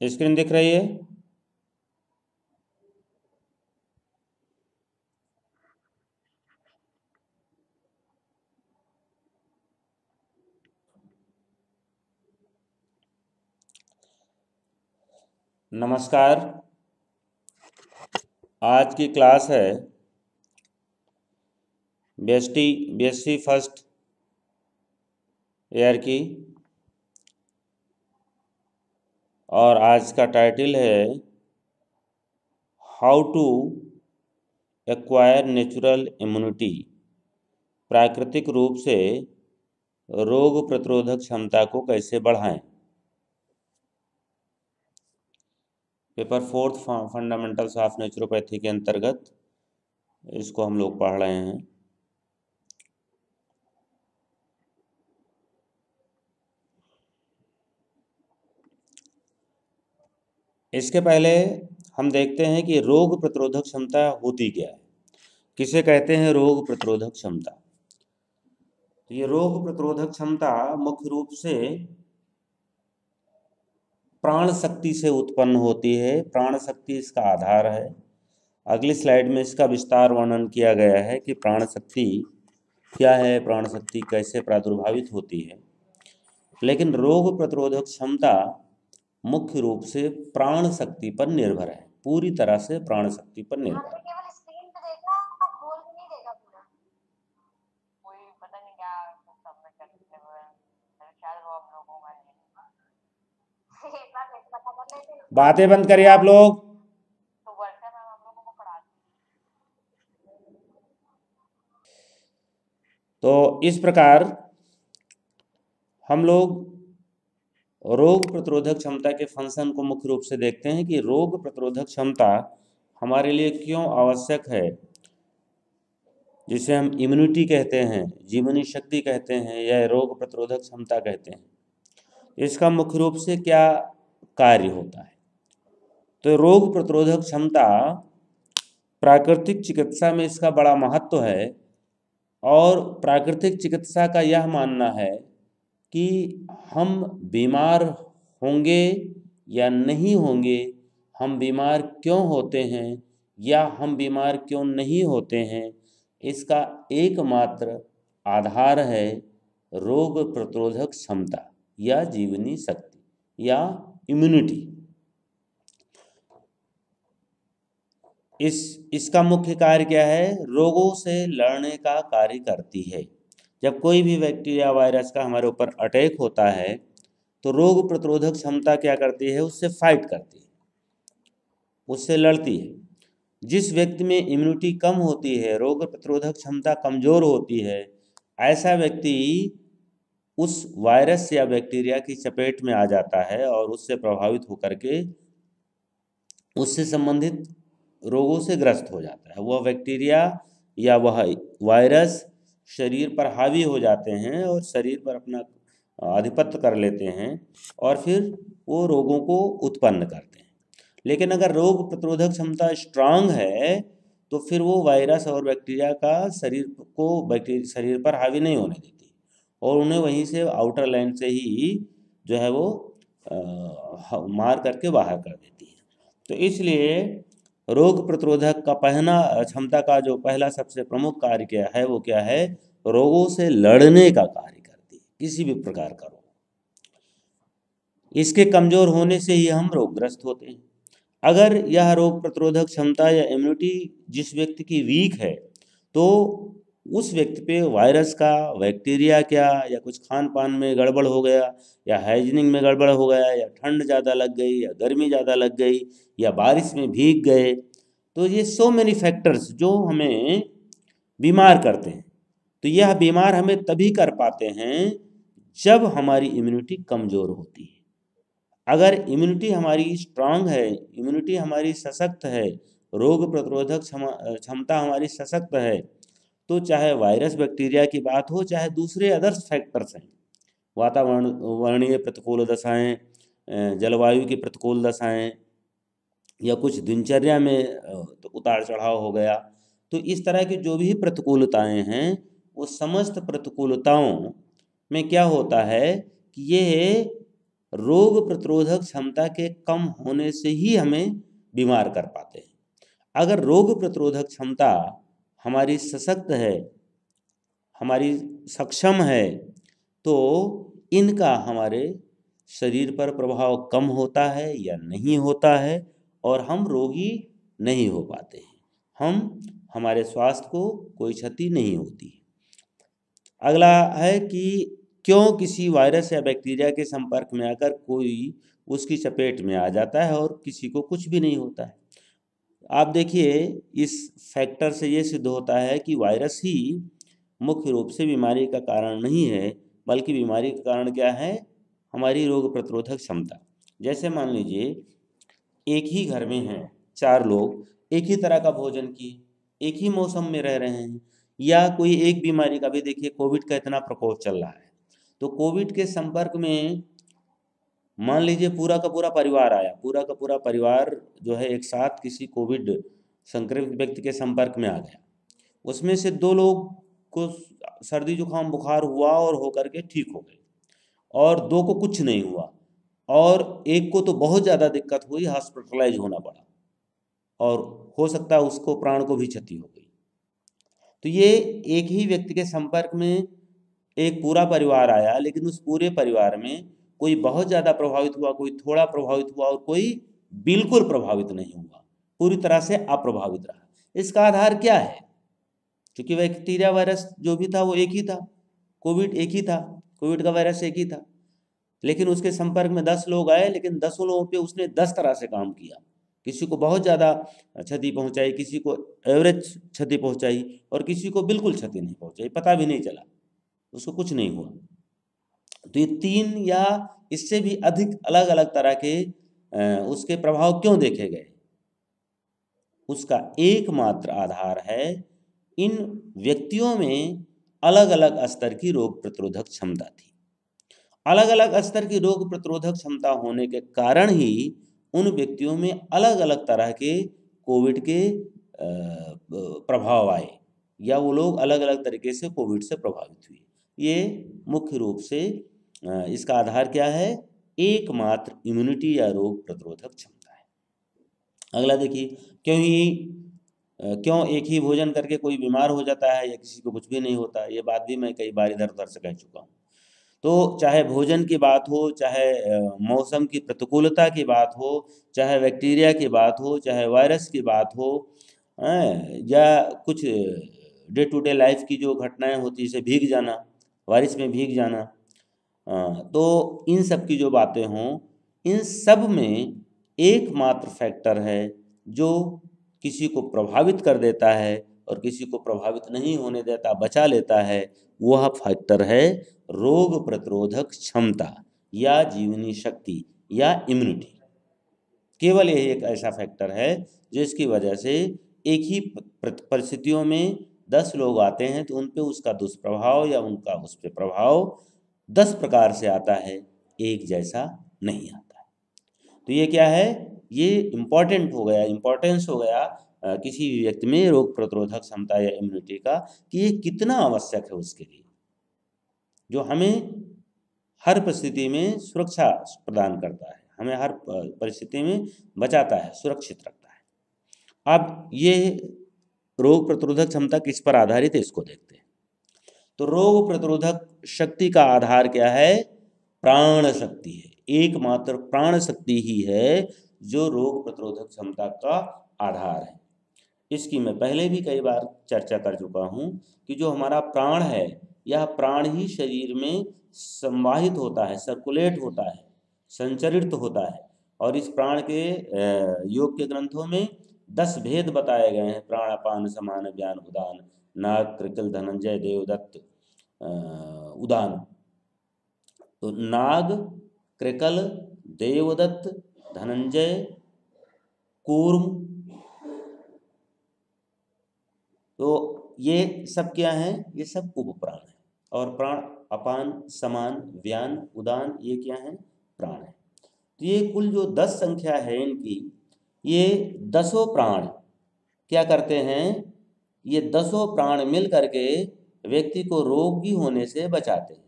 Screen दिख रही है? नमस्कार। आज की क्लास है बीएससी फर्स्ट ईयर की, और आज का टाइटल है how to acquire natural immunity. प्राकृतिक रूप से रोग प्रतिरोधक क्षमता को कैसे बढ़ाएं। Paper fourth fundamentals of naturopathy के अंतर्गत इसको हम लोग पढ़ रहे हैं। इसके पहले हम देखते हैं कि रोग प्रतिरोधक क्षमता होती क्या है, किसे कहते हैं रोग प्रतिरोधक क्षमता। ये रोग प्रतिरोधक क्षमता मुख्य रूप से प्राण शक्ति से उत्पन्न होती है। प्राण शक्ति इसका आधार है। अगली स्लाइड में इसका विस्तार वर्णन किया गया है कि प्राण शक्ति क्या है, प्राण शक्ति कैसे प्रादुर्भावित होती है। लेकिन रोग प्रतिरोधक क्षमता मुख्य रूप से प्राण शक्ति पर निर्भर है, पूरी तरह से प्राण शक्ति पर निर्भर है। बातें बंद करिए आप लोग। तो इस प्रकार हम लोग रोग प्रतिरोधक क्षमता के फंक्शन को मुख्य रूप से देखते हैं कि रोग प्रतिरोधक क्षमता हमारे लिए क्यों आवश्यक है, जिसे हम इम्यूनिटी कहते हैं, जीवनी शक्ति कहते हैं, या रोग प्रतिरोधक क्षमता कहते हैं। इसका मुख्य रूप से क्या कार्य होता है। तो रोग प्रतिरोधक क्षमता प्राकृतिक चिकित्सा में इसका बड़ा महत्व है, और प्राकृतिक चिकित्सा का यह मानना है कि हम बीमार होंगे या नहीं होंगे, हम बीमार क्यों होते हैं या हम बीमार क्यों नहीं होते हैं, इसका एकमात्र आधार है रोग प्रतिरोधक क्षमता या जीवनी शक्ति या इम्यूनिटी। इसका मुख्य कार्य क्या है, रोगों से लड़ने का कार्य करती है। जब कोई भी बैक्टीरिया वायरस का हमारे ऊपर अटैक होता है तो रोग प्रतिरोधक क्षमता क्या करती है, उससे फाइट करती है, उससे लड़ती है। जिस व्यक्ति में इम्यूनिटी कम होती है, रोग प्रतिरोधक क्षमता कमज़ोर होती है, ऐसा व्यक्ति उस वायरस या बैक्टीरिया की चपेट में आ जाता है और उससे प्रभावित होकर के उससे संबंधित रोगों से ग्रस्त हो जाता है। वह बैक्टीरिया या वह वायरस शरीर पर हावी हो जाते हैं और शरीर पर अपना आधिपत्य कर लेते हैं और फिर वो रोगों को उत्पन्न करते हैं। लेकिन अगर रोग प्रतिरोधक क्षमता स्ट्रांग है तो फिर वो वायरस और बैक्टीरिया का शरीर पर हावी नहीं होने देती और उन्हें वहीं से आउटर लाइन से ही जो है वो मार करके बाहर कर देती है। तो इसलिए रोग प्रतिरोधक का क्षमता का जो पहला सबसे प्रमुख कार्य क्या है, वो क्या है, रोगों से लड़ने का कार्य करती है, किसी भी प्रकार का रोग। इसके कमजोर होने से ही हम रोगग्रस्त होते हैं। अगर यह रोग प्रतिरोधक क्षमता या इम्यूनिटी जिस व्यक्ति की वीक है तो उस व्यक्ति पे वायरस का, बैक्टीरिया क्या, या कुछ खान पान में गड़बड़ हो गया, या हाइजीनिंग में गड़बड़ हो गया, या ठंड ज़्यादा लग गई, या गर्मी ज़्यादा लग गई, या बारिश में भीग गए, तो ये सो मेनी फैक्टर्स जो हमें बीमार करते हैं। तो यह बीमार हमें तभी कर पाते हैं जब हमारी इम्यूनिटी कमज़ोर होती है। अगर इम्यूनिटी हमारी स्ट्रांग है, इम्यूनिटी हमारी सशक्त है, रोग प्रतिरोधक क्षमता हमारी सशक्त है, तो चाहे वायरस बैक्टीरिया की बात हो, चाहे दूसरे अदर्स फैक्टर्स हैं, वातावरणीय प्रतिकूल दशाएं, जलवायु की प्रतिकूल दशाएं, या कुछ दिनचर्या में तो उतार चढ़ाव हो गया, तो इस तरह की जो भी प्रतिकूलताएं हैं, वो समस्त प्रतिकूलताओं में क्या होता है कि ये रोग प्रतिरोधक क्षमता के कम होने से ही हमें बीमार कर पाते हैं। अगर रोग प्रतिरोधक क्षमता हमारी सशक्त है, हमारी सक्षम है, तो इनका हमारे शरीर पर प्रभाव कम होता है या नहीं होता है और हम रोगी नहीं हो पाते हैं, हमारे स्वास्थ्य को कोई क्षति नहीं होती। अगला है कि क्यों किसी वायरस या बैक्टीरिया के संपर्क में आकर कोई उसकी चपेट में आ जाता है और किसी को कुछ भी नहीं होता है। आप देखिए, इस फैक्टर से ये सिद्ध होता है कि वायरस ही मुख्य रूप से बीमारी का कारण नहीं है, बल्कि बीमारी का कारण क्या है? हमारी रोग प्रतिरोधक क्षमता। जैसे मान लीजिए एक ही घर में हैं 4 लोग, एक ही तरह का भोजन किए, एक ही मौसम में रह रहे हैं, या कोई एक बीमारी का भी देखिए, कोविड का इतना प्रकोप चल रहा है, तो कोविड के संपर्क में मान लीजिए पूरा का पूरा परिवार आया, पूरा का पूरा परिवार जो है एक साथ किसी कोविड संक्रमित व्यक्ति के संपर्क में आ गया। उसमें से 2 लोग को सर्दी जुकाम बुखार हुआ और होकर के ठीक हो गए, और 2 को कुछ नहीं हुआ, और एक को तो बहुत ज़्यादा दिक्कत हुई, हॉस्पिटलाइज होना पड़ा, और हो सकता है उसको प्राण को भी क्षति हो गई। तो ये एक ही व्यक्ति के संपर्क में एक पूरा परिवार आया, लेकिन उस पूरे परिवार में कोई बहुत ज़्यादा प्रभावित हुआ, कोई थोड़ा प्रभावित हुआ और कोई बिल्कुल प्रभावित नहीं हुआ, पूरी तरह से अप्रभावित रहा। इसका आधार क्या है? क्योंकि बैक्टीरिया वायरस जो भी था वो एक ही था, कोविड एक ही था, कोविड का वायरस एक ही था, लेकिन उसके संपर्क में 10 लोग आए, लेकिन 10 लोगों पे उसने 10 तरह से काम किया। किसी को बहुत ज़्यादा क्षति पहुंचाई, किसी को एवरेज क्षति पहुंचाई, और किसी को बिल्कुल क्षति नहीं पहुंचाई, पता भी नहीं चला, उसको कुछ नहीं हुआ। तो ये 3 या इससे भी अधिक अलग अलग तरह के उसके प्रभाव क्यों देखे गए? उसका एकमात्र आधार है इन व्यक्तियों में अलग अलग स्तर की रोग प्रतिरोधक क्षमता थी। अलग अलग स्तर की रोग प्रतिरोधक क्षमता होने के कारण ही उन व्यक्तियों में अलग अलग तरह के कोविड के प्रभाव आए, या वो लोग अलग अलग तरीके से कोविड से प्रभावित हुए। ये मुख्य रूप से इसका आधार क्या है? एकमात्र इम्यूनिटी या रोग प्रतिरोधक क्षमता है। अगला देखिए, क्यों एक ही भोजन करके कोई बीमार हो जाता है या किसी को कुछ भी नहीं होता? ये बात भी मैं कई बार इधर उधर से कह चुका हूँ। तो चाहे भोजन की बात हो, चाहे मौसम की प्रतिकूलता की बात हो, चाहे बैक्टीरिया की बात हो, चाहे वायरस की बात हो, या कुछ डे टू डे लाइफ की जो घटनाएं होती, जैसे भीग जाना, बारिश में भीग जाना, तो इन सब की जो बातें हों, इन सब में एकमात्र फैक्टर है जो किसी को प्रभावित कर देता है और किसी को प्रभावित नहीं होने देता, बचा लेता है, वह फैक्टर है रोग प्रतिरोधक क्षमता या जीवनी शक्ति या इम्यूनिटी। केवल यही एक ऐसा फैक्टर है जिसकी वजह से एक ही परिस्थितियों में 10 लोग आते हैं तो उन पे उसका दुष्प्रभाव या उनका उस पर प्रभाव 10 प्रकार से आता है, एक जैसा नहीं आता है। तो ये क्या है? ये इम्पोर्टेंस हो गया किसी भी व्यक्ति में रोग प्रतिरोधक क्षमता या इम्यूनिटी का, कि ये कितना आवश्यक है उसके लिए, जो हमें हर परिस्थिति में सुरक्षा प्रदान करता है, हमें हर परिस्थिति में बचाता है, सुरक्षित रखता है। अब ये रोग प्रतिरोधक क्षमता किस पर आधारित है, इसको देखते हैं। तो रोग प्रतिरोधक शक्ति का आधार क्या है? प्राण शक्ति है। एकमात्र प्राण शक्ति ही है जो रोग प्रतिरोधक क्षमता का आधार है। इसकी मैं पहले भी कई बार चर्चा कर चुका हूँ कि जो हमारा प्राण है, यह प्राण ही शरीर में संवाहित होता है, सर्कुलेट होता है, संचरित होता है। और इस प्राण के योग के ग्रंथों में 10 भेद बताए गए हैं: प्राण, अपान, समान, व्यान, उदान, नाग, कृकल, धनंजय, देवदत्त, उदान। तो नाग, कृकल, देवदत्त, धनंजय, कूर्म, तो ये सब क्या हैं? ये सब उपप्राण है। और प्राण, अपान, समान, व्यान, उदान, ये क्या हैं? प्राण है। तो ये कुल जो 10 संख्या है इनकी, ये 10 प्राण क्या करते हैं? ये 10 प्राण मिल करके व्यक्ति को रोगी होने से बचाते हैं,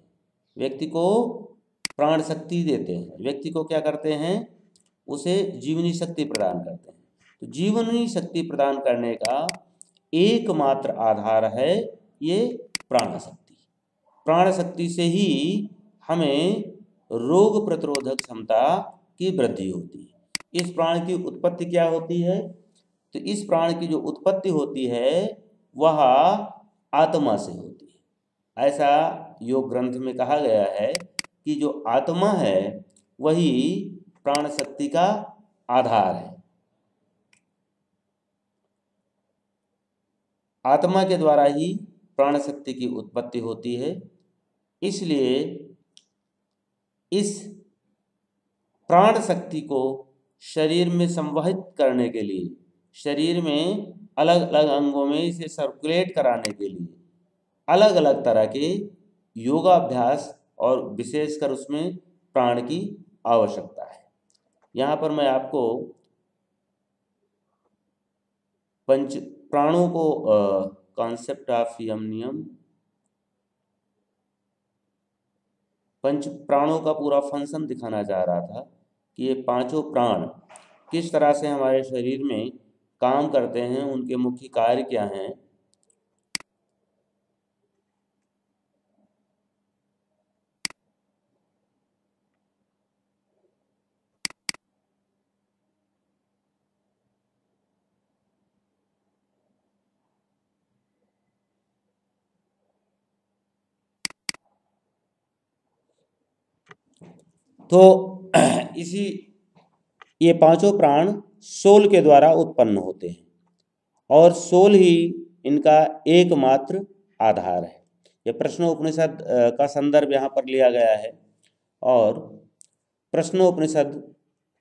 व्यक्ति को प्राण शक्ति देते हैं, व्यक्ति को क्या करते हैं, उसे जीवनी शक्ति प्रदान करते हैं। तो जीवनी शक्ति प्रदान करने का एकमात्र आधार है ये प्राण शक्ति। प्राण शक्ति से ही हमें रोग प्रतिरोधक क्षमता की वृद्धि होती है। इस प्राण की उत्पत्ति क्या होती है, तो इस प्राण की जो उत्पत्ति होती है वह आत्मा से होती है। ऐसा योग ग्रंथ में कहा गया है कि जो आत्मा है वही प्राण शक्ति का आधार है। आत्मा के द्वारा ही प्राण शक्ति की उत्पत्ति होती है। इसलिए इस प्राण शक्ति को शरीर में संवहित करने के लिए, शरीर में अलग अलग अंगों में इसे सर्कुलेट कराने के लिए अलग अलग तरह के योगाभ्यास और विशेषकर उसमें प्राण की आवश्यकता है। यहाँ पर मैं आपको पंच प्राणों को कॉन्सेप्ट ऑफ यम नियम, पंच प्राणों का पूरा फंक्शन दिखाना चाह रहा था कि ये पांचों प्राण किस तरह से हमारे शरीर में काम करते हैं, उनके मुख्य कार्य क्या हैं। तो इसी ये पांचों प्राण सोल के द्वारा उत्पन्न होते हैं और सोल ही इनका एकमात्र आधार है। ये प्रश्नोपनिषद का संदर्भ यहाँ पर लिया गया है और प्रश्नोपनिषद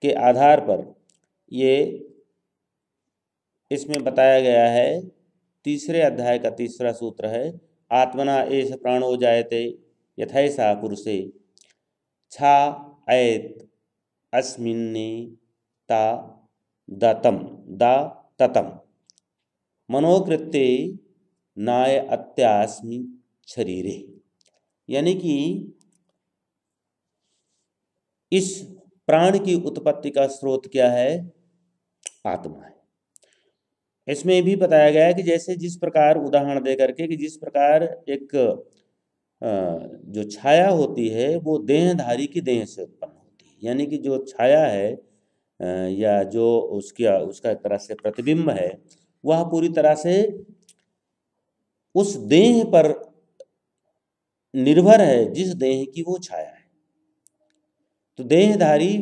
के आधार पर ये इसमें बताया गया है। तीसरे अध्याय का तीसरा सूत्र है, आत्मना एष प्राणो जायते यथैसा पुरुषे छा ऐत अस्मिन्ने ता दतम दा ततम मनोकृत्ये नाय अत्यास्मि शरीरे। यानी कि इस प्राण की उत्पत्ति का स्रोत क्या है, आत्मा है। इसमें भी बताया गया है कि जैसे जिस प्रकार उदाहरण दे करके कि जिस प्रकार एक जो छाया होती है वो देहधारी की देह से उत्पन्न होती है, यानी कि जो छाया है या जो उसका एक तरह से प्रतिबिंब है वह पूरी तरह से उस देह पर निर्भर है जिस देह की वो छाया है। तो देहधारी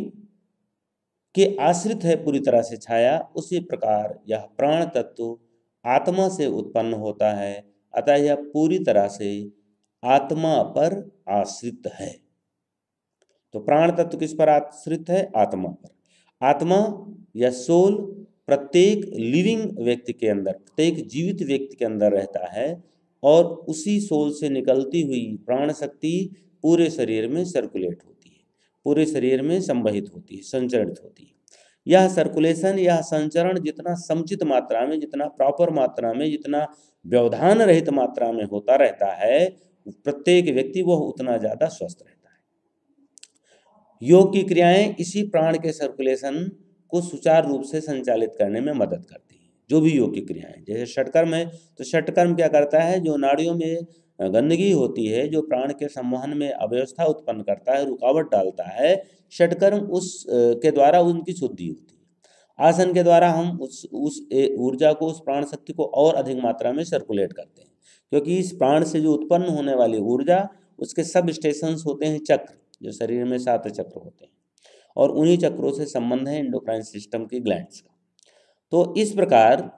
के आश्रित है पूरी तरह से छाया, उसी प्रकार यह प्राण तत्व आत्मा से उत्पन्न होता है, अतः यह पूरी तरह से आत्मा पर आश्रित है। तो प्राण तत्व किस पर आश्रित है, आत्मा पर। आत्मा या सोल प्रत्येक लिविंग व्यक्ति के अंदर, प्रत्येक जीवित व्यक्ति के अंदर रहता है और उसी सोल से निकलती हुई प्राण शक्ति पूरे शरीर में सर्कुलेट होती है, पूरे शरीर में संवहित होती है, संचरित होती है। यह सर्कुलेशन, यह संचरण जितना समुचित मात्रा में, जितना प्रॉपर मात्रा में, जितना व्यवधान रहित मात्रा में होता रहता है, प्रत्येक व्यक्ति वह उतना ज़्यादा स्वस्थ रहता है। योग की क्रियाएं इसी प्राण के सर्कुलेशन को सुचारू रूप से संचालित करने में मदद करती हैं। जो भी योग की क्रियाएं, जैसे षटकर्म है तो षटकर्म क्या करता है, जो नाड़ियों में गंदगी होती है, जो प्राण के संवहन में अव्यवस्था उत्पन्न करता है, रुकावट डालता है, षटकर्म उस के द्वारा उनकी शुद्धि होती है। आसन के द्वारा हम उस ऊर्जा को, उस प्राण शक्ति को और अधिक मात्रा में सर्कुलेट करते हैं, क्योंकि इस प्राण से जो उत्पन्न होने वाली ऊर्जा, उसके सब स्टेशंस होते हैं चक्र, जो शरीर में 7 चक्र होते हैं और उन्हीं चक्रों से संबंध है एंडोक्राइन सिस्टम की ग्लैंड्स का। तो इस प्रकार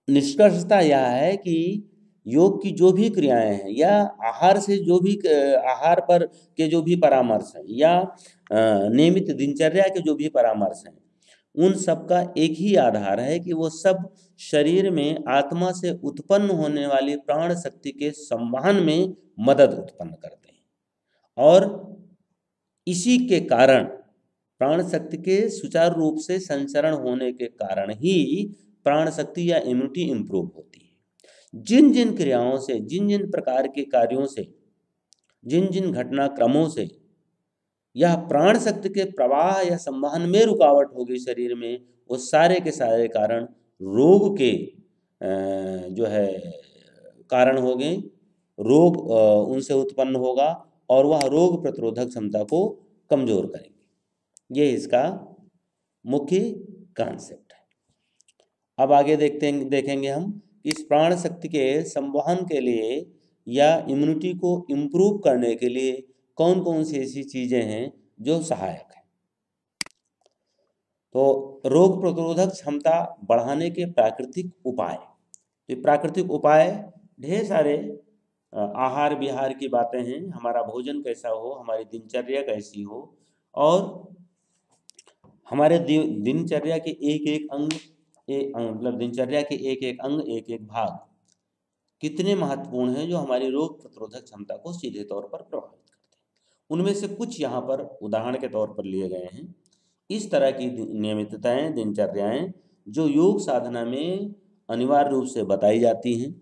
निष्कर्षता यह है कि योग की जो भी क्रियाएं हैं या आहार से जो भी आहार पर के जो भी परामर्श हैं या नियमित दिनचर्या के जो भी परामर्श हैं, उन सब का एक ही आधार है कि वो सब शरीर में आत्मा से उत्पन्न होने वाली प्राण शक्ति के संवहन में मदद उत्पन्न करते हैं और इसी के कारण, प्राण शक्ति के सुचारू रूप से संचरण होने के कारण ही प्राण शक्ति या इम्यूनिटी इंप्रूव होती है। जिन जिन क्रियाओं से, जिन जिन प्रकार के कार्यों से जिन जिन घटनाक्रमों से यह प्राण शक्ति के प्रवाह या संवहन में रुकावट होगी शरीर में, वो सारे के सारे कारण रोग के जो है कारण हो गए। रोग उनसे उत्पन्न होगा और वह रोग प्रतिरोधक क्षमता को कमजोर करेंगे। ये इसका मुख्य कॉन्सेप्ट है। अब आगे देखेंगे हम इस प्राण शक्ति के संवहन के लिए या इम्यूनिटी को इम्प्रूव करने के लिए कौन कौन सी ऐसी चीज़ें हैं जो सहायक हैं। तो रोग प्रतिरोधक क्षमता बढ़ाने के प्राकृतिक उपाय, तो प्राकृतिक उपाय ढेर सारे आहार विहार की बातें हैं, हमारा भोजन कैसा हो, हमारी दिनचर्या कैसी हो, और हमारे दिनचर्या के एक एक अंग मतलब दिनचर्या के एक एक अंग एक एक भाग कितने महत्वपूर्ण हैं जो हमारी रोग प्रतिरोधक क्षमता को सीधे तौर पर प्रभावित करते हैं। उनमें से कुछ यहाँ पर उदाहरण के तौर पर लिए गए हैं। इस तरह की नियमितताएं, दिनचर्याएं जो योग साधना में अनिवार्य रूप से बताई जाती हैं,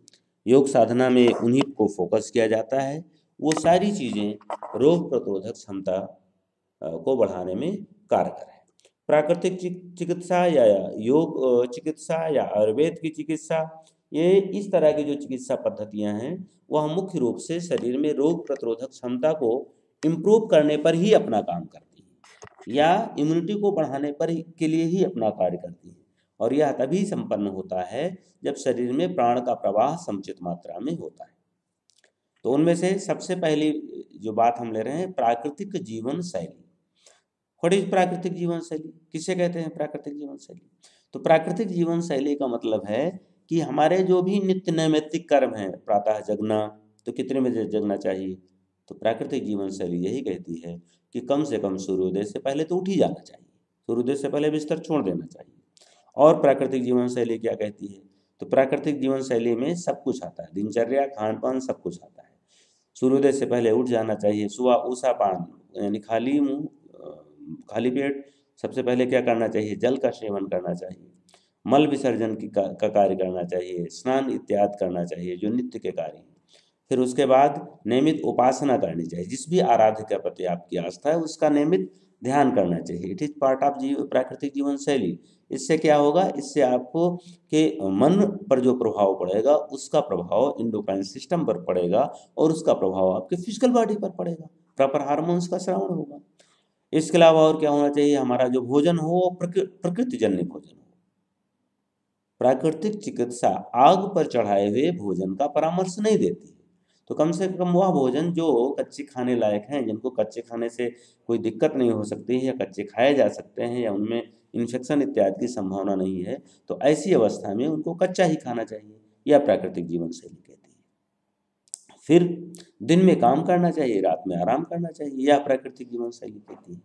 योग साधना में उन्हीं को फोकस किया जाता है, वो सारी चीज़ें रोग प्रतिरोधक क्षमता को बढ़ाने में कारगर है। प्राकृतिक चिकित्सा या योग चिकित्सा या आयुर्वेद की चिकित्सा, ये इस तरह की जो चिकित्सा पद्धतियां हैं वह मुख्य रूप से शरीर में रोग प्रतिरोधक क्षमता को इम्प्रूव करने पर ही अपना काम करती है या इम्यूनिटी को बढ़ाने पर के लिए ही अपना कार्य करती है, और यह तभी संपन्न होता है जब शरीर में प्राण का प्रवाह समुचित मात्रा में होता है। तो उनमें से सबसे पहली जो बात हम ले रहे हैं, प्राकृतिक जीवन शैली। व्हाट इज प्राकृतिक जीवन शैली, किसे कहते हैं प्राकृतिक जीवन शैली? तो प्राकृतिक जीवन शैली का मतलब है कि हमारे जो भी नित्य नैमित्तिक कर्म हैं, प्रातः जगना, तो कितने बजे जगना चाहिए? तो प्राकृतिक जीवन शैली यही कहती है कि कम से कम सूर्योदय से पहले तो उठ ही जाना चाहिए, सूर्योदय से पहले बिस्तर छोड़ देना चाहिए। और प्राकृतिक जीवन शैली क्या कहती है? तो प्राकृतिक जीवन शैली में सब कुछ आता है, दिनचर्या, खान पान, सब कुछ आता है। सूर्योदय से पहले उठ जाना चाहिए, सुबह ऊषा पान यानी खाली मुंह खाली पेट सबसे पहले क्या करना चाहिए? जल का सेवन करना चाहिए, मल विसर्जन का कार्य करना चाहिए, स्नान इत्यादि करना चाहिए जो नित्य के कार्य हैं। फिर उसके बाद नियमित उपासना करनी चाहिए, जिस भी आराध्य के प्रति आपकी आस्था है उसका नियमित ध्यान करना चाहिए। इट इज पार्ट ऑफ प्राकृतिक जीवन शैली। इससे क्या होगा? इससे आपको के मन पर जो प्रभाव पड़ेगा उसका प्रभाव इंडोक्राइन सिस्टम पर पड़ेगा और उसका प्रभाव आपके फिजिकल बॉडी पर पड़ेगा, प्रॉपर हार्मोन्स का श्रवण होगा। इसके अलावा और क्या होना चाहिए? हमारा जो भोजन हो वो प्रकृति जन्य भोजन हो। प्राकृतिक चिकित्सा आग पर चढ़ाए हुए भोजन का परामर्श नहीं देती है, तो कम से कम वह भोजन जो कच्चे खाने लायक हैं, जिनको कच्चे खाने से कोई दिक्कत नहीं हो सकती है या कच्चे खाए जा सकते हैं या उनमें इन्फेक्शन इत्यादि की संभावना नहीं है, तो ऐसी अवस्था में उनको कच्चा ही खाना चाहिए, यह प्राकृतिक जीवन शैली कहती है। फिर दिन में काम करना चाहिए, रात में आराम करना चाहिए, यह प्राकृतिक जीवन शैली कहती है।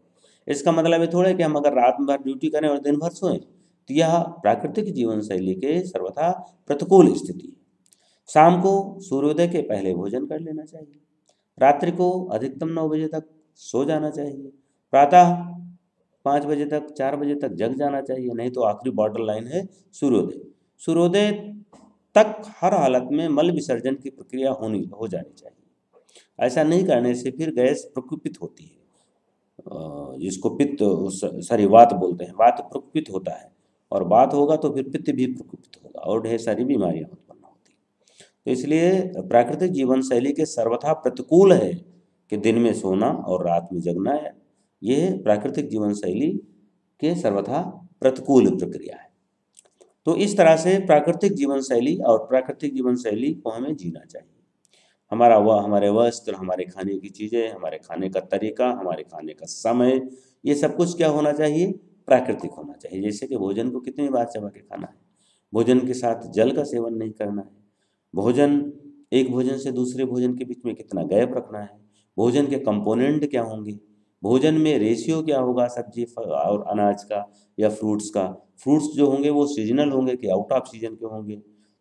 इसका मतलब ये थोड़ा है कि हम अगर रात भर ड्यूटी करें और दिन भर सोएं, तो यह प्राकृतिक जीवन शैली के सर्वथा प्रतिकूल स्थिति है। शाम को सूर्योदय के पहले भोजन कर लेना चाहिए, रात्रि को अधिकतम 9 बजे तक सो जाना चाहिए, प्रातः 5 बजे तक 4 बजे तक जग जाना चाहिए, नहीं तो आखिरी बॉर्डर लाइन है सूर्योदय। सूर्योदय तक हर हालत में मल विसर्जन की प्रक्रिया हो जानी चाहिए। ऐसा नहीं करने से फिर गैस प्रकुपित होती है, जिसको पित्त सॉरी वात बोलते हैं, वात प्रकुपित होता है, और बात होगा तो फिर पित्त भी प्रकुपित होगा और ढेर सारी बीमारियां उत्पन्न होती हैं। तो इसलिए प्राकृतिक जीवन शैली के सर्वथा प्रतिकूल है कि दिन में सोना और रात में जगना है, यह प्राकृतिक जीवन शैली के सर्वथा प्रतिकूल प्रक्रिया है। तो इस तरह से प्राकृतिक जीवन शैली और प्राकृतिक जीवन शैली को हमें जीना चाहिए। हमारे वस्त्र, हमारे खाने की चीज़ें, हमारे खाने का तरीका, हमारे खाने का समय, ये सब कुछ क्या होना चाहिए? प्राकृतिक होना चाहिए। जैसे कि भोजन को कितनी बार चबा के खाना है, भोजन के साथ जल का सेवन नहीं करना है, भोजन एक भोजन से दूसरे भोजन के बीच में कितना गैप रखना है, भोजन के कंपोनेंट क्या होंगे, भोजन में रेशियो क्या होगा सब्जी और अनाज का या फ्रूट्स का, फ्रूट्स जो होंगे वो सीजनल होंगे कि आउट ऑफ सीजन के होंगे।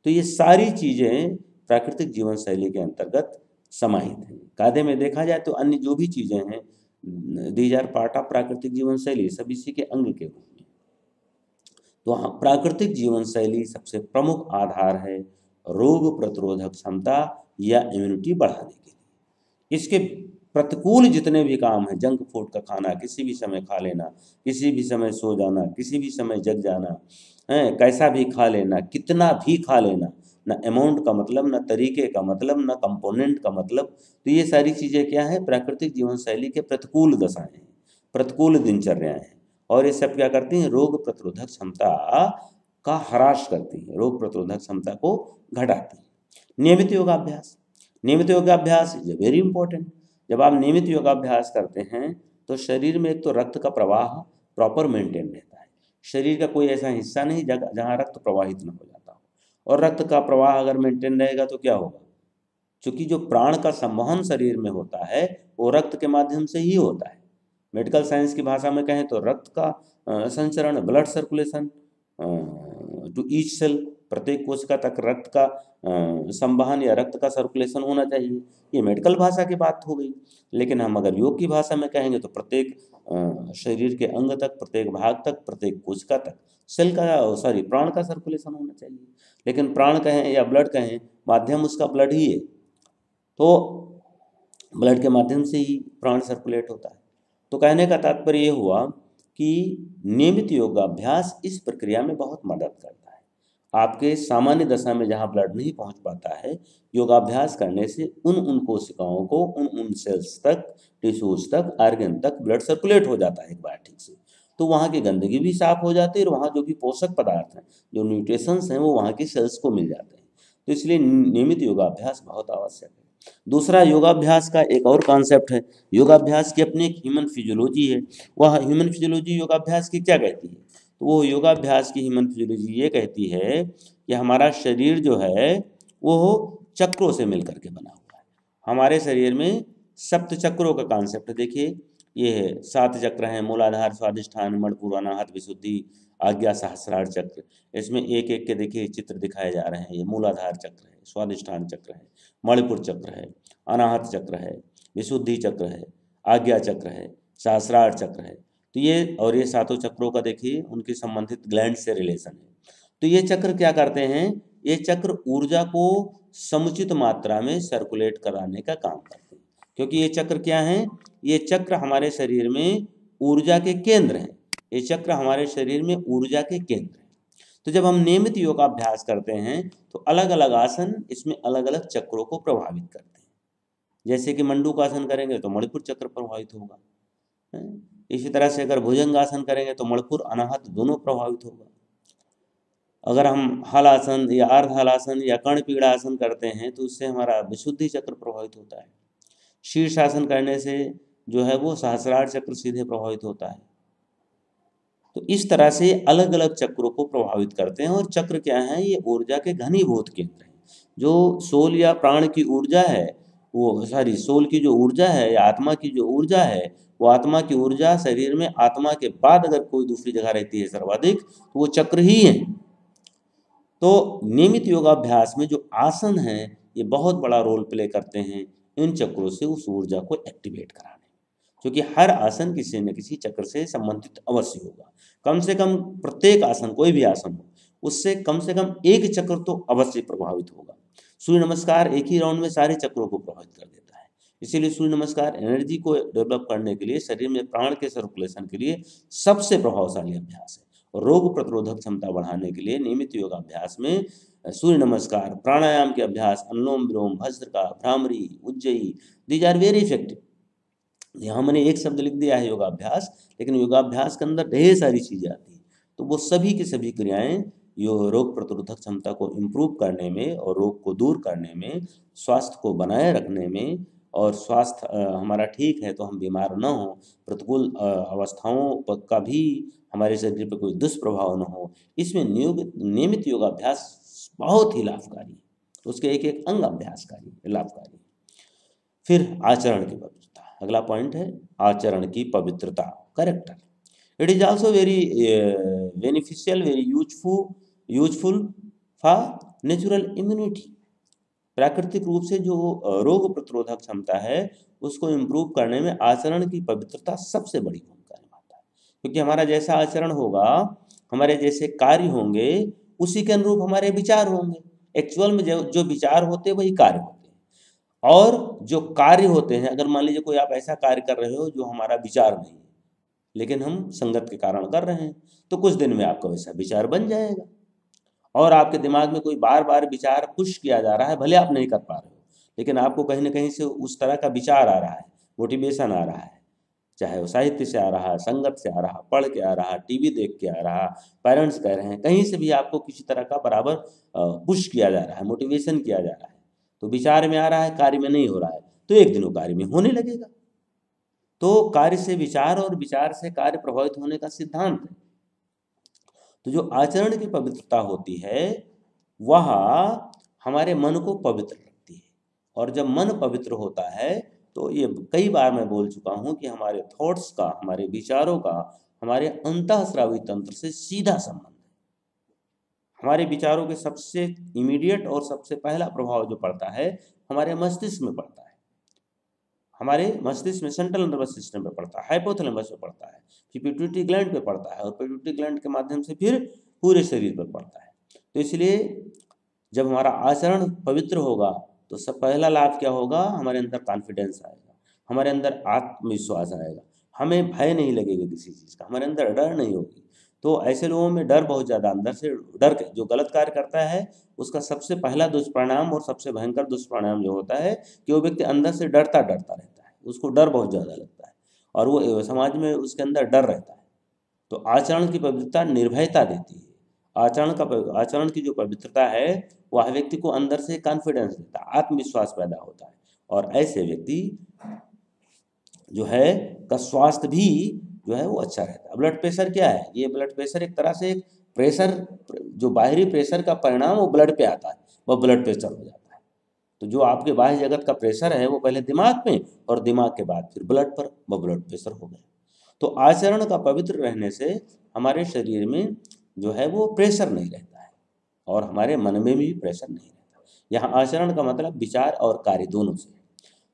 तो ये सारी चीज़ें प्राकृतिक जीवन शैली के अंतर्गत समाहित हैं। कायदे में देखा जाए तो अन्य जो भी चीज़ें हैं, दीज आर पार्ट ऑफ प्राकृतिक जीवन शैली, सब इसी के अंग के रूप में। तो हाँ, प्राकृतिक जीवन शैली सबसे प्रमुख आधार है रोग प्रतिरोधक क्षमता या इम्यूनिटी बढ़ाने के लिए। इसके प्रतिकूल जितने भी काम हैं, जंक फूड का खाना, किसी भी समय खा लेना, किसी भी समय सो जाना, किसी भी समय जग जाना, है कैसा भी खा लेना, कितना भी खा लेना, ना अमाउंट का मतलब, ना तरीके का मतलब, ना कंपोनेंट का मतलब, तो ये सारी चीज़ें क्या है, प्राकृतिक जीवन शैली के प्रतिकूल दशाएं हैं, प्रतिकूल दिनचर्याएं हैं। और ये सब क्या करती हैं, रोग प्रतिरोधक क्षमता का ह्रास करती हैं, रोग प्रतिरोधक क्षमता को घटाती हैं। नियमित योगाभ्यास, नियमित योगाभ्यास इज वेरी इंपॉर्टेंट। जब आप नियमित योगाभ्यास करते हैं तो शरीर में एक तो रक्त का प्रवाह प्रॉपर मेंटेन रहता है, शरीर का कोई ऐसा हिस्सा नहीं जहाँ रक्त प्रवाहित न हो जाता हो, और रक्त का प्रवाह अगर मेंटेन रहेगा तो क्या होगा, क्योंकि जो प्राण का संवहन शरीर में होता है वो रक्त के माध्यम से ही होता है। मेडिकल साइंस की भाषा में कहें तो रक्त का संचरण, blood circulation to each cell, प्रत्येक कोशिका तक रक्त का संवहन या रक्त का सर्कुलेशन होना चाहिए। ये मेडिकल भाषा की बात हो गई। लेकिन हम अगर योग की भाषा में कहेंगे तो प्रत्येक शरीर के अंग तक, प्रत्येक भाग तक, प्रत्येक कोशिका तक सेल का प्राण का सर्कुलेशन होना चाहिए। लेकिन प्राण कहें या ब्लड कहें, माध्यम उसका ब्लड ही है, तो ब्लड के माध्यम से ही प्राण सर्कुलेट होता है। तो कहने का तात्पर्य ये हुआ कि नियमित योगाभ्यास इस प्रक्रिया में बहुत मदद करता है। आपके सामान्य दशा में जहाँ ब्लड नहीं पहुँच पाता है, योगाभ्यास करने से उन कोशिकाओं को, उन सेल्स तक, टिश्यूज तक, आर्गन तक ब्लड सर्कुलेट हो जाता है एक बार ठीक से, तो वहाँ की गंदगी भी साफ हो जाती है और वहाँ जो भी पोषक पदार्थ हैं, जो न्यूट्रिशंस हैं, वो वहाँ की सेल्स को मिल जाते हैं। तो इसलिए नियमित योगाभ्यास बहुत आवश्यक है। दूसरा, योगाभ्यास का एक और कॉन्सेप्ट है। योगाभ्यास की अपनी एक ह्यूमन फिजियोलॉजी है। वह ह्यूमन फिजियोलॉजी योगाभ्यास की क्या कहती है, तो वो योगाभ्यास की ह्यूमन फिजियोलॉजी ये कहती है कि हमारा शरीर जो है वो चक्रों से मिलकर के बना हुआ है। हमारे शरीर में सप्त चक्रों का कॉन्सेप्ट देखिए, ये है 7 चक्र हैं, मूलाधार, स्वादिष्ठान, मणिपुर, अनाहत, विशुद्धि, आज्ञा, सहस्रार चक्र। इसमें एक एक के देखिए चित्र दिखाए जा रहे हैं। ये मूलाधार चक्र है, स्वादिष्ठान चक्र है, मणिपुर चक्र है, अनाहत चक्र है, विशुद्धि चक्र है, आज्ञा चक्र है, सहस्रार चक्र है। तो ये और ये सातों चक्रों का देखिए उनकी संबंधित ग्लैंड से रिलेशन है। तो ये चक्र क्या करते हैं, ये चक्र ऊर्जा को समुचित मात्रा में सर्कुलेट कराने का काम करते हैं। क्योंकि ये चक्र क्या हैं, ये चक्र हमारे शरीर में ऊर्जा के केंद्र हैं। ये चक्र हमारे शरीर में ऊर्जा के केंद्र हैं। तो जब हम नियमित योगाभ्यास करते हैं तो अलग अलग आसन इसमें अलग अलग चक्रों को प्रभावित करते हैं। जैसे कि मंडूकासन करेंगे तो मणिपुर चक्र प्रभावित होगा, इसी तरह से अगर भुजंगासन करेंगे तो मणिपुर, अनाहत दोनों प्रभावित होगा। अगर हम हलासन या अर्ध हलासन या कर्णपीड़ासन करते हैं तो उससे हमारा विशुद्धि चक्र प्रभावित होता है। शीर्षासन करने से जो है वो सहस्रार चक्र सीधे प्रभावित होता है। तो इस तरह से अलग अलग चक्रों को प्रभावित करते हैं। और चक्र क्या है, ये ऊर्जा के घनीभूत केंद्र हैं। जो सोल या प्राण की ऊर्जा है, वो सोल की जो ऊर्जा है या आत्मा की जो ऊर्जा है, वो आत्मा की ऊर्जा शरीर में आत्मा के बाद अगर कोई दूसरी जगह रहती है सर्वाधिक, तो वो चक्र ही है। तो नियमित योगाभ्यास में जो आसन हैं ये बहुत बड़ा रोल प्ले करते हैं इन चक्रों से उस ऊर्जा को एक्टिवेट कराने, क्योंकि हर आसन किसी न किसी चक्र से संबंधित अवश्य होगा। कम से कम प्रत्येक आसन, कोई भी आसन हो, उससे कम से कम एक चक्र तो अवश्य प्रभावित होगा। सूर्य नमस्कार एक ही राउंड में सारे चक्रों को प्रभावित कर देता है। इसीलिए सूर्य नमस्कार एनर्जी को डेवलप करने के लिए, शरीर में प्राण के सर्कुलेशन के लिए सबसे प्रभावशाली अभ्यास है। और रोग प्रतिरोधक क्षमता बढ़ाने के लिए नियमित योगाभ्यास में सूर्य नमस्कार, प्राणायाम के अभ्यास, anulom vilom, bhastrika, bhramari, ujjayi, these are very effective. यहाँ मैंने एक शब्द लिख दिया है योगाभ्यास, लेकिन योगाभ्यास के अंदर ढेर सारी चीज़ें आती हैं। तो वो सभी की सभी क्रियाएं रोग प्रतिरोधक क्षमता को इम्प्रूव करने में और रोग को दूर करने में, स्वास्थ्य को बनाए रखने में, और स्वास्थ्य हमारा ठीक है तो हम बीमार न हो, प्रतिकूल अवस्थाओं का भी हमारे शरीर पर कोई दुष्प्रभाव न हो, इसमें नियमित योगाभ्यास बहुत ही लाभकारी है। उसके एक एक अंग अभ्यासकारी लाभकारी। फिर आचरण की पवित्रता, अगला पॉइंट है आचरण की पवित्रता, character. It is also very beneficial, very useful for natural immunity. प्राकृतिक रूप से जो रोग प्रतिरोधक क्षमता है उसको इम्प्रूव करने में आचरण की पवित्रता सबसे बड़ी भूमिका निभाता है। क्योंकि हमारा जैसा आचरण होगा, हमारे जैसे कार्य होंगे, उसी के अनुरूप हमारे विचार होंगे। एक्चुअल में जो विचार होते हैं वही कार्य होते हैं। और जो कार्य होते हैं, अगर मान लीजिए कोई आप ऐसा कार्य कर रहे हो जो हमारा विचार नहीं है, लेकिन हम संगत के कारण कर रहे हैं, तो कुछ दिन में आपका वैसा विचार बन जाएगा। और आपके दिमाग में कोई बार बार विचार पुश किया जा रहा है, भले आप नहीं कर पा रहे हो, लेकिन आपको कहीं ना कहीं से उस तरह का विचार आ रहा है, मोटिवेशन आ रहा है, चाहे वो साहित्य से आ रहा है, संगत से आ रहा, पढ़ के आ रहा, टीवी देख के आ रहा, पेरेंट्स कह रहे हैं, कहीं से भी आपको किसी तरह का बराबर पुश किया जा रहा है, मोटिवेशन किया जा रहा है, तो विचार में आ रहा है, कार्य में नहीं हो रहा है, तो एक दिन वो कार्य में होने लगेगा। तो कार्य से विचार और विचार से कार्य प्रभावित होने का सिद्धांत है। तो जो आचरण की पवित्रता होती है वह हमारे मन को पवित्र रखती है, और जब मन पवित्र होता है तो ये कई बार मैं बोल चुका हूँ कि हमारे थॉट्स का, हमारे विचारों का हमारे अंतःस्रावी तंत्र से सीधा संबंध है। हमारे विचारों के सबसे इमीडिएट और सबसे पहला प्रभाव जो पड़ता है हमारे मस्तिष्क में पड़ता है, हमारे मस्तिष्क में सेंट्रल नर्वस सिस्टम पे पड़ता है, हाइपोथैलेमस पे पड़ता है, फिर पिट्यूटरी ग्लैंड पे पड़ता है, और पिट्यूटरी ग्लैंड के माध्यम से फिर पूरे शरीर पर पड़ता है। तो इसलिए जब हमारा आचरण पवित्र होगा तो सब पहला लाभ क्या होगा, हमारे अंदर कॉन्फिडेंस आएगा, हमारे अंदर आत्मविश्वास आएगा, हमें भय नहीं लगेगा किसी चीज़ का, हमारे अंदर डर नहीं होगी। तो ऐसे लोगों में डर बहुत ज़्यादा, अंदर से डर के जो गलत कार्य करता है उसका सबसे पहला दुष्परिणाम और सबसे भयंकर दुष्परिणाम जो होता है कि वो व्यक्ति अंदर से डरता डरता रहता है, उसको डर बहुत ज़्यादा लगता है, और वो समाज में उसके अंदर डर रहता है। तो आचरण की पवित्रता निर्भयता देती है। आचरण की जो पवित्रता है वह व्यक्ति को अंदर से कॉन्फिडेंस देता है, आत्मविश्वास पैदा होता है, और ऐसे व्यक्ति जो है का स्वास्थ्य भी जो है वो अच्छा रहता है। ब्लड प्रेशर क्या है, ये ब्लड प्रेशर एक तरह से एक प्रेशर, जो बाहरी प्रेशर का परिणाम वो ब्लड पे आता है, वह ब्लड प्रेशर हो जाता है। तो जो आपके बाह्य जगत का प्रेशर है वो पहले दिमाग में, और दिमाग के बाद फिर ब्लड पर, वह ब्लड प्रेशर हो गया। तो आचरण का पवित्र रहने से हमारे शरीर में जो है वो प्रेशर नहीं रहता है, और हमारे मन में भी प्रेशर नहीं रहता। यहाँ आचरण का मतलब विचार और कार्य दोनों से।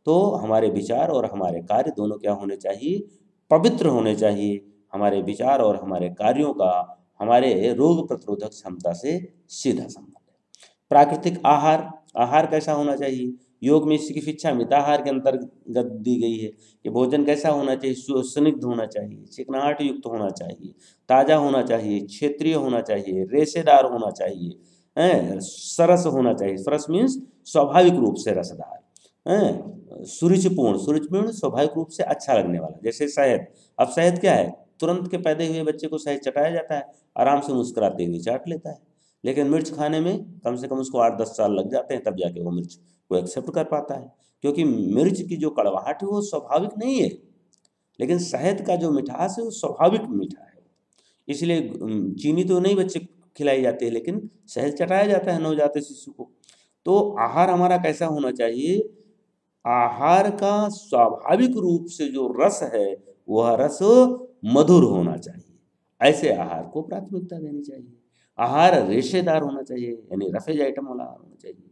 तो हमारे विचार और हमारे कार्य दोनों क्या होने चाहिए, पवित्र होने चाहिए। हमारे विचार और हमारे कार्यों का हमारे रोग प्रतिरोधक क्षमता से सीधा संबंध है। प्राकृतिक आहार, आहार कैसा होना चाहिए, योग में चिकित्सा मिताहार के अंतर्गत दी गई है कि भोजन कैसा होना चाहिए, सुस्निग्ध होना चाहिए, चिकनाहट युक्त होना चाहिए, ताज़ा होना चाहिए, क्षेत्रीय होना चाहिए, रेशेदार होना चाहिए, सरस होना चाहिए। सरस मीन्स स्वाभाविक रूप से रसदार, सुरुचिपूर्ण स्वाभाविक रूप से अच्छा लगने वाला, जैसे शहद। अब शहद क्या है, तुरंत के पैदा हुए बच्चे को शहद चटाया जाता है, आराम से मुस्कुराते हुए चाट लेता है, लेकिन मिर्च खाने में कम से कम उसको 8-10 साल लग जाते हैं, तब जाके वो मिर्च को एक्सेप्ट कर पाता है, क्योंकि मिर्च की जो कड़वाहट है वो स्वाभाविक नहीं है, लेकिन शहद का जो मिठास है वो स्वाभाविक मीठा है। इसलिए चीनी तो नहीं बच्चे को खिलाई जाती है, लेकिन शहद चटाया जाता है नवजात शिशु को। तो आहार हमारा कैसा होना चाहिए, आहार का स्वाभाविक रूप से जो रस है वह रस मधुर होना चाहिए, ऐसे आहार को प्राथमिकता देनी चाहिए। आहार रेशेदार होना चाहिए, यानी रफेज आइटम वाला आहार होना चाहिए।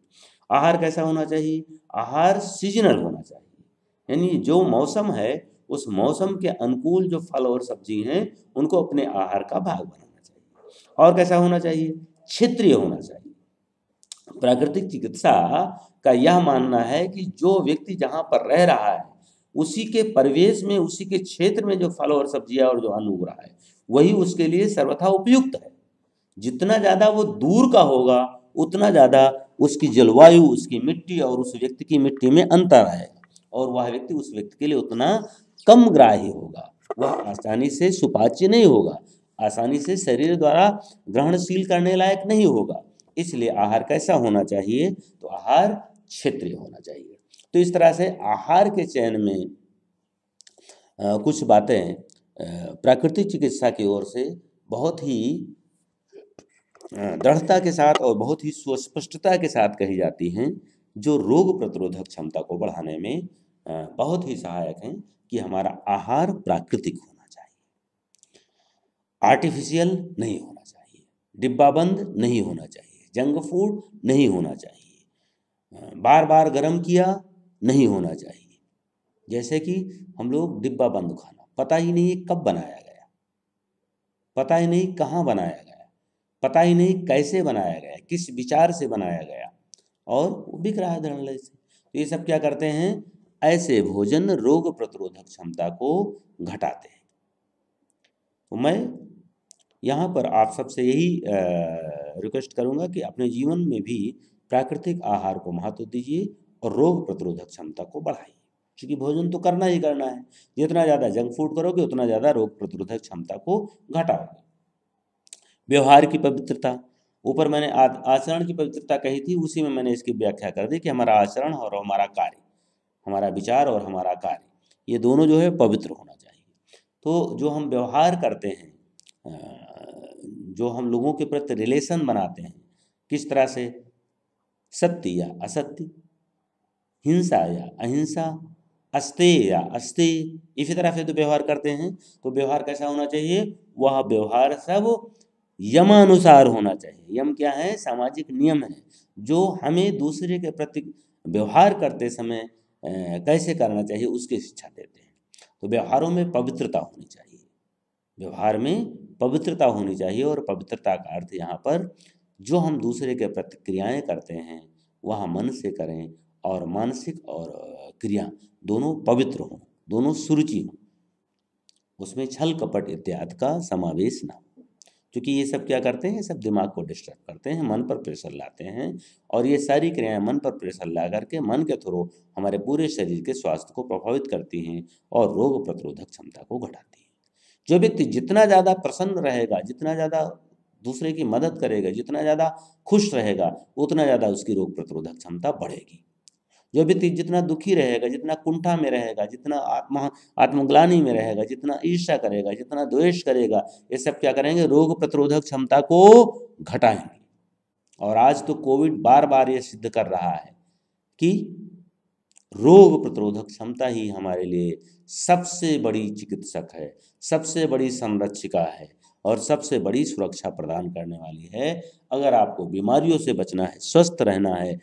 आहार कैसा होना चाहिए, आहार सीजनल होना चाहिए, यानी जो मौसम है उस मौसम के अनुकूल जो फल और सब्जी हैं उनको अपने आहार का भाग बनाना चाहिए। और कैसा होना चाहिए, क्षेत्रीय होना चाहिए। प्राकृतिक चिकित्सा का यह मानना है कि जो व्यक्ति जहाँ पर रह रहा है उसी के परिवेश में, उसी के क्षेत्र में जो फल और सब्जियां और जो अन्न उग रहा है वही उसके लिए सर्वथा उपयुक्त है। जितना ज़्यादा वो दूर का होगा उतना ज़्यादा उसकी जलवायु, उसकी मिट्टी और उस व्यक्ति की मिट्टी में अंतर आएगा, और वह व्यक्ति उस व्यक्ति के लिए उतना कम ग्राह्य होगा, वह आसानी से सुपाच्य नहीं होगा, आसानी से शरीर द्वारा ग्रहणशील करने लायक नहीं होगा। इसलिए आहार कैसा होना चाहिए, तो आहार क्षेत्रीय होना चाहिए। तो इस तरह से आहार के चयन में कुछ बातें प्राकृतिक चिकित्सा की ओर से बहुत ही दृढ़ता के साथ और बहुत ही सुस्पष्टता के साथ कही जाती हैं, जो रोग प्रतिरोधक क्षमता को बढ़ाने में बहुत ही सहायक हैं। कि हमारा आहार प्राकृतिक होना चाहिए, आर्टिफिशियल नहीं होना चाहिए, डिब्बाबंद नहीं होना चाहिए, जंक फूड नहीं होना चाहिए, बार बार गर्म किया नहीं होना चाहिए। जैसे कि हम लोग डिब्बा बंद खाना, पता ही नहीं कब बनाया गया, पता ही नहीं कहाँ बनाया गया, पता ही नहीं कैसे बनाया गया, किस विचार से बनाया गया, और वो बिक रहा है धड़ल्ले से। तो ये सब क्या करते हैं, ऐसे भोजन रोग प्रतिरोधक क्षमता को घटाते हैं। तो मैं यहाँ पर आप सबसे यही रिक्वेस्ट करूँगा कि अपने जीवन में भी प्राकृतिक आहार को महत्व दीजिए और रोग प्रतिरोधक क्षमता को बढ़ाइए, क्योंकि भोजन तो करना ही करना है। जितना ज़्यादा जंक फूड करोगे उतना ज़्यादा रोग प्रतिरोधक क्षमता को घटाओगे। व्यवहार की पवित्रता, ऊपर मैंने आचरण की पवित्रता कही थी, उसी में मैंने इसकी व्याख्या कर दी कि हमारा आचरण और हमारा कार्य, हमारा विचार और हमारा कार्य, ये दोनों जो है पवित्र होना चाहिए। तो जो हम व्यवहार करते हैं, जो हम लोगों के प्रति रिलेशन बनाते हैं, किस तरह से, सत्य या असत्य, हिंसा या अहिंसा, अस्तेय या अस्तेय, इसी तरह से तो व्यवहार करते हैं। तो व्यवहार कैसा होना चाहिए, वह व्यवहार सब यमानुसार होना चाहिए। यम क्या है, सामाजिक नियम है जो हमें दूसरे के प्रति व्यवहार करते समय कैसे करना चाहिए उसकी शिक्षा देते हैं। तो व्यवहारों में पवित्रता होनी चाहिए, व्यवहार में पवित्रता होनी चाहिए। और पवित्रता का अर्थ यहाँ पर जो हम दूसरे के प्रति क्रियाएँ करते हैं वह मन से करें और मानसिक और क्रिया दोनों पवित्र हों, दोनों सुरुचि हों, उसमें छल कपट इत्यादि का समावेश ना हो। क्योंकि ये सब क्या करते हैं, सब दिमाग को डिस्टर्ब करते हैं, मन पर प्रेशर लाते हैं, और ये सारी क्रियाएं मन पर प्रेशर ला करके मन के थ्रू हमारे पूरे शरीर के स्वास्थ्य को प्रभावित करती हैं और रोग प्रतिरोधक क्षमता को घटाती हैं। जो व्यक्ति जितना ज़्यादा प्रसन्न रहेगा, जितना ज़्यादा दूसरे की मदद करेगा, जितना ज़्यादा खुश रहेगा, उतना ज़्यादा उसकी रोग प्रतिरोधक क्षमता बढ़ेगी। जो व्यक्ति जितना दुखी रहेगा, जितना कुंठा में रहेगा, जितना आत्मग्लानि में रहेगा, जितना ईर्ष्या करेगा, जितना द्वेष करेगा, ये सब क्या करेंगे, रोग प्रतिरोधक क्षमता को घटाएंगे। और आज तो कोविड बार बार ये सिद्ध कर रहा है कि रोग प्रतिरोधक क्षमता ही हमारे लिए सबसे बड़ी चिकित्सक है, सबसे बड़ी संरक्षिका है और सबसे बड़ी सुरक्षा प्रदान करने वाली है। अगर आपको बीमारियों से बचना है, स्वस्थ रहना है,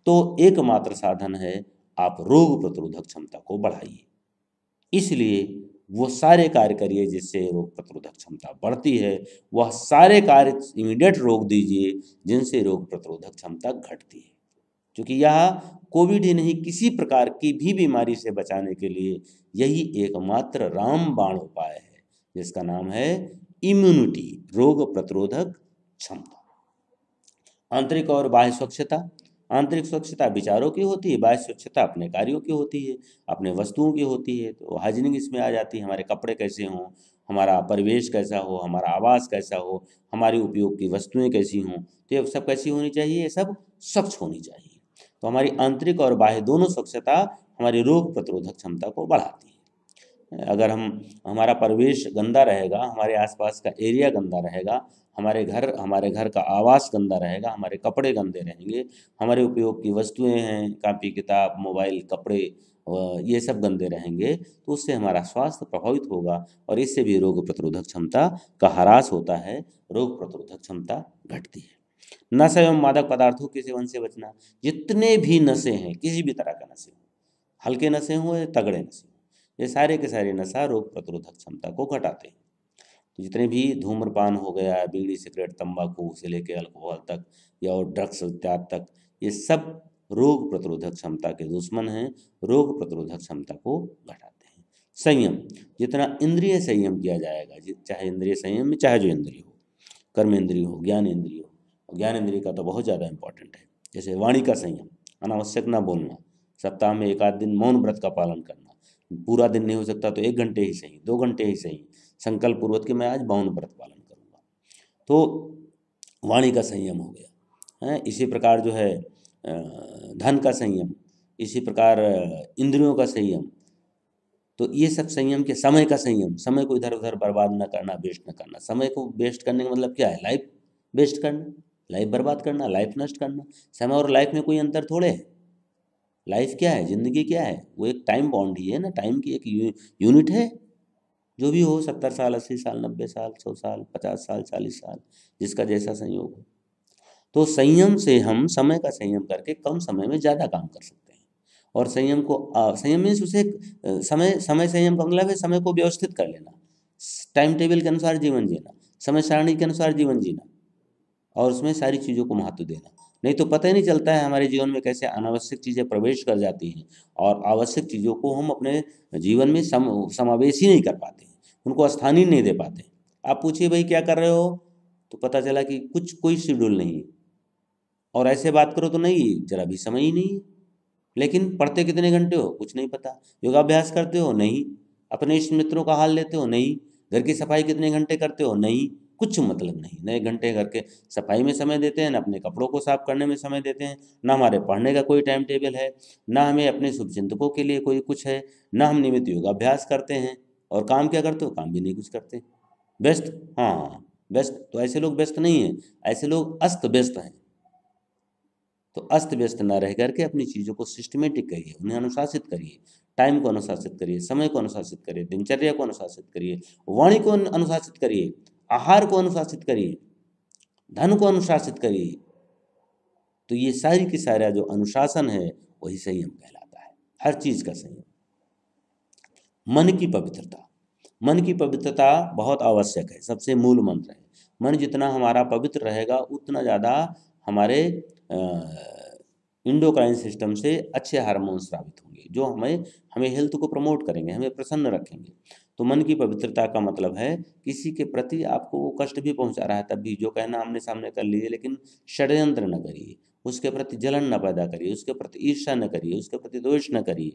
तो एकमात्र साधन है आप रोग प्रतिरोधक क्षमता को बढ़ाइए। इसलिए वो सारे कार्य करिए जिससे रोग प्रतिरोधक क्षमता बढ़ती है, वह सारे कार्य इमीडिएट रोक दीजिए जिनसे रोग प्रतिरोधक क्षमता घटती है। क्योंकि यह कोविड ही नहीं, किसी प्रकार की भी बीमारी से बचाने के लिए यही एकमात्र रामबाण उपाय है, जिसका नाम है इम्यूनिटी, रोग प्रतिरोधक क्षमता। आंतरिक और बाह्य स्वच्छता, आंतरिक स्वच्छता विचारों की होती है, बाह्य स्वच्छता अपने कार्यों की होती है, अपने वस्तुओं की होती है। तो हाइजीनिक इसमें आ जाती है, हमारे कपड़े कैसे हों, हमारा परिवेश कैसा हो, हमारा आवास कैसा हो, हमारी उपयोग की वस्तुएं कैसी हों, तो ये सब कैसी होनी चाहिए, ये सब स्वच्छ होनी चाहिए। तो हमारी आंतरिक और बाह्य दोनों स्वच्छता हमारी रोग प्रतिरोधक क्षमता को बढ़ाती है। अगर हमारा परिवेश गंदा रहेगा, हमारे आसपास का एरिया गंदा रहेगा, हमारे घर का आवास गंदा रहेगा, हमारे कपड़े गंदे रहेंगे, हमारे उपयोग की वस्तुएं हैं, कापी किताब मोबाइल कपड़े, ये सब गंदे रहेंगे, तो उससे हमारा स्वास्थ्य प्रभावित होगा और इससे भी रोग प्रतिरोधक क्षमता का ह्रास होता है, रोग प्रतिरोधक क्षमता घटती है। नशा एवं मादक पदार्थों के सेवन से बचना, जितने भी नशे हैं, किसी भी तरह का नशे हो, हल्के नशे हों या तगड़े नशे हों, ये सारे के सारे नशा रोग प्रतिरोधक क्षमता को घटाते हैं। तो जितने भी धूम्रपान हो गया, बीड़ी सिगरेट तंबाकू से लेके अल्कोहल तक या और ड्रग्स इत्यादि तक, ये सब रोग प्रतिरोधक क्षमता के दुश्मन हैं, रोग प्रतिरोधक क्षमता को घटाते हैं। संयम, जितना इंद्रिय संयम किया जाएगा, चाहे इंद्रिय संयम में चाहे जो इंद्रिय हो, कर्म इंद्रिय हो, ज्ञान इंद्रिय हो, ज्ञान इंद्रिय का तो बहुत ज़्यादा इंपॉर्टेंट है। जैसे वाणी का संयम, अनावश्यक ना बोलना, सप्ताह में एक आध दिन मौन व्रत का पालन करना, पूरा दिन नहीं हो सकता तो 1 घंटे ही सही, 2 घंटे ही सही, संकल्प पूर्वक कि मैं आज मौन व्रत पालन करूँगा, तो वाणी का संयम हो गया है। इसी प्रकार जो है धन का संयम, इसी प्रकार इंद्रियों का संयम, तो ये सब संयम के, समय का संयम, समय को इधर उधर बर्बाद न करना, वेस्ट न करना। समय को वेस्ट करने का मतलब क्या है, लाइफ वेस्ट करना, लाइफ बर्बाद करना, लाइफ नष्ट करना। समय और लाइफ में कोई अंतर थोड़े है। लाइफ क्या है, जिंदगी क्या है, वो एक टाइम बाउंड ही है ना, टाइम की एक यूनिट है। जो भी हो, 70 साल, 80 साल, 90 साल, 100 साल, 50 साल, 40 साल, जिसका जैसा संयोग हो। तो संयम से हम समय का संयम करके कम समय में ज़्यादा काम कर सकते हैं। और संयम को संयम मीन्स उसे समय संयम का मतलब है समय को व्यवस्थित कर लेना, टाइम टेबल के अनुसार जीवन जीना, समय सारणी के अनुसार जीवन जीना और उसमें सारी चीज़ों को महत्व देना। नहीं तो पता ही नहीं चलता है हमारे जीवन में कैसे अनावश्यक चीज़ें प्रवेश कर जाती हैं और आवश्यक चीज़ों को हम अपने जीवन में समावेश ही नहीं कर पाते, उनको स्थान ही नहीं दे पाते। आप पूछिए भाई क्या कर रहे हो, तो पता चला कि कुछ कोई शेड्यूल नहीं है, और ऐसे बात करो तो नहीं जरा भी समय ही नहीं है। लेकिन पढ़ते कितने घंटे हो कुछ नहीं पता, योगाभ्यास करते हो नहीं, अपने इष्ट मित्रों का हाल लेते हो नहीं, घर की सफाई कितने घंटे करते हो नहीं, कुछ मतलब नहीं। नए घंटे घर के सफाई में समय देते हैं, ना अपने कपड़ों को साफ करने में समय देते हैं, ना हमारे पढ़ने का कोई टाइम टेबल है, ना हमें अपने शुभचिंतकों के लिए कोई कुछ है, ना हम नियमित योगाभ्यास करते हैं। और काम क्या करते हो, काम भी नहीं कुछ करते, व्यस्त। हाँ व्यस्त, तो ऐसे लोग व्यस्त नहीं हैं, ऐसे लोग अस्त व्यस्त हैं। तो अस्त व्यस्त ना रह करके अपनी चीज़ों को सिस्टमेटिक करिए, उन्हें अनुशासित करिए, टाइम को अनुशासित करिए, समय को अनुशासित करिए, दिनचर्या को अनुशासित करिए, वाणी को अनुशासित करिए, आहार को अनुशासित करिए, धन को अनुशासित करिए। तो ये सारी की सारा जो अनुशासन है वही संयम कहलाता है, हर चीज़ का संयम। मन की पवित्रता, मन की पवित्रता बहुत आवश्यक है, सबसे मूल मंत्र है। मन जितना हमारा पवित्र रहेगा उतना ज़्यादा हमारे इंडोक्राइन सिस्टम से अच्छे हार्मोन स्रावित होंगे जो हमें हेल्थ को प्रमोट करेंगे, हमें प्रसन्न रखेंगे। तो मन की पवित्रता का मतलब है किसी के प्रति आपको वो कष्ट भी पहुंचा रहा है तब भी जो कहना आमने सामने कर लीजिए, लेकिन षड्यंत्र न करिए, उसके प्रति जलन न पैदा करिए, उसके प्रति ईर्ष्या न करिए, उसके प्रति द्वेष न करिए।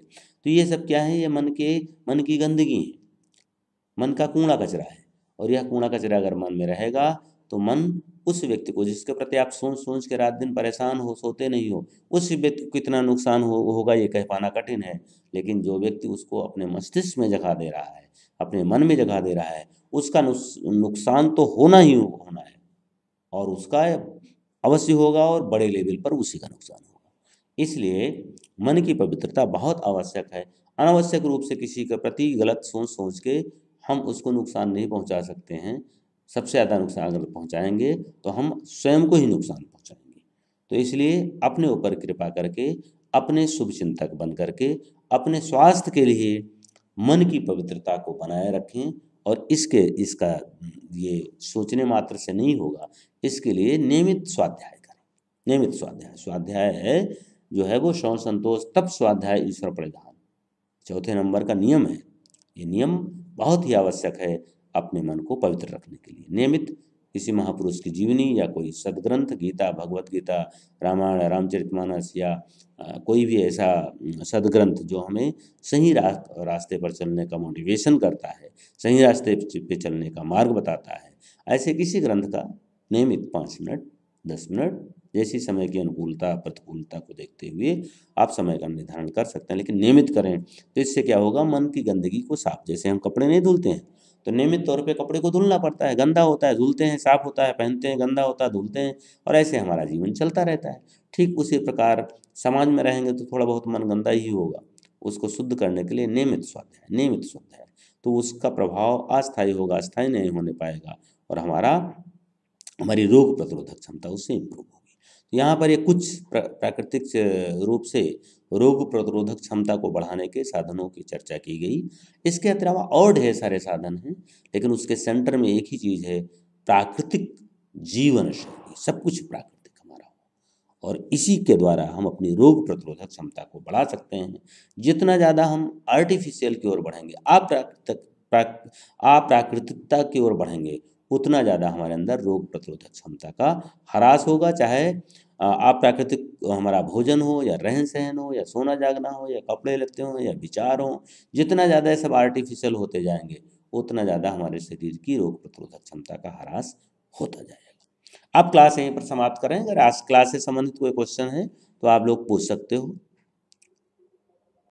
तो ये सब क्या है, ये मन की गंदगी है, मन का कूड़ा कचरा है। और यह कूड़ा कचरा अगर मन में रहेगा तो मन उस व्यक्ति को जिसके प्रति आप सोच सोच के रात दिन परेशान हो, सोते नहीं हो, उस व्यक्ति को कितना नुकसान होगा ये कह पाना कठिन है। लेकिन जो व्यक्ति उसको अपने मस्तिष्क में जगह दे रहा है, अपने मन में जगह दे रहा है, उसका नुकसान तो होना ही होना है, और उसका अवश्य होगा और बड़े लेवल पर उसी का नुकसान होगा। इसलिए मन की पवित्रता बहुत आवश्यक है। अनावश्यक रूप से किसी के प्रति गलत सोच सोच के हम उसको नुकसान नहीं पहुंचा सकते हैं। सबसे ज़्यादा नुकसान अगर पहुंचाएंगे तो हम स्वयं को ही नुकसान पहुंचाएंगे। तो इसलिए अपने ऊपर कृपा करके, अपने शुभ चिंतक बन करके, अपने स्वास्थ्य के लिए मन की पवित्रता को बनाए रखें। और इसका ये सोचने मात्र से नहीं होगा, इसके लिए नियमित स्वाध्याय करें। नियमित स्वाध्याय है जो है वो श्रवण संतोष तप स्वाध्याय ईश्वर परिधान, चौथे नंबर का नियम है। ये नियम बहुत ही आवश्यक है अपने मन को पवित्र रखने के लिए। नियमित किसी महापुरुष की जीवनी या कोई सदग्रंथ, गीता, भगवत गीता, रामायण, रामचरितमानस या कोई भी ऐसा सदग्रंथ जो हमें सही रास्ते पर चलने का मोटिवेशन करता है, सही रास्ते पे चलने का मार्ग बताता है, ऐसे किसी ग्रंथ का नियमित 5 मिनट 10 मिनट जैसी समय की अनुकूलता प्रतिकूलता को देखते हुए आप समय का निर्धारण कर सकते हैं, लेकिन नियमित करें। तो इससे क्या होगा, मन की गंदगी को साफ, जैसे हम कपड़े नहीं धुलते हैं तो नियमित तौर पे कपड़े को धुलना पड़ता है, गंदा होता है धुलते हैं, साफ होता है पहनते हैं, गंदा होता है धुलते हैं, और ऐसे हमारा जीवन चलता रहता है। ठीक उसी प्रकार समाज में रहेंगे तो थोड़ा बहुत मन गंदा ही होगा, उसको शुद्ध करने के लिए नियमित स्वाध्याय, तो उसका प्रभाव अस्थायी होगा, अस्थायी नहीं होने पाएगा, और हमारी रोग प्रतिरोधक क्षमता उससे इम्प्रूव होगी। तो यहाँ पर ये कुछ प्राकृतिक रूप से रोग प्रतिरोधक क्षमता को बढ़ाने के साधनों की चर्चा की गई। इसके अलावा और ढेर सारे साधन हैं, लेकिन उसके सेंटर में एक ही चीज़ है, प्राकृतिक जीवन शैली। सब कुछ प्राकृतिक हमारा हो, और इसी के द्वारा हम अपनी रोग प्रतिरोधक क्षमता को बढ़ा सकते हैं। जितना ज़्यादा हम आर्टिफिशियल की ओर बढ़ेंगे, अप्राकृतिकता की ओर बढ़ेंगे, उतना ज़्यादा हमारे अंदर रोग प्रतिरोधक क्षमता का ह्रास होगा। चाहे अप्राकृतिक हमारा भोजन हो या रहन सहन हो या सोना जागना हो या कपड़े लत्ते हो या विचार हो, जितना ज़्यादा ये सब आर्टिफिशियल होते जाएंगे उतना ज़्यादा हमारे शरीर की रोग प्रतिरोधक क्षमता का ह्रास होता जाएगा। आप क्लास यहीं पर समाप्त करें। अगर आज क्लास से संबंधित कोई क्वेश्चन है तो आप लोग पूछ सकते हो।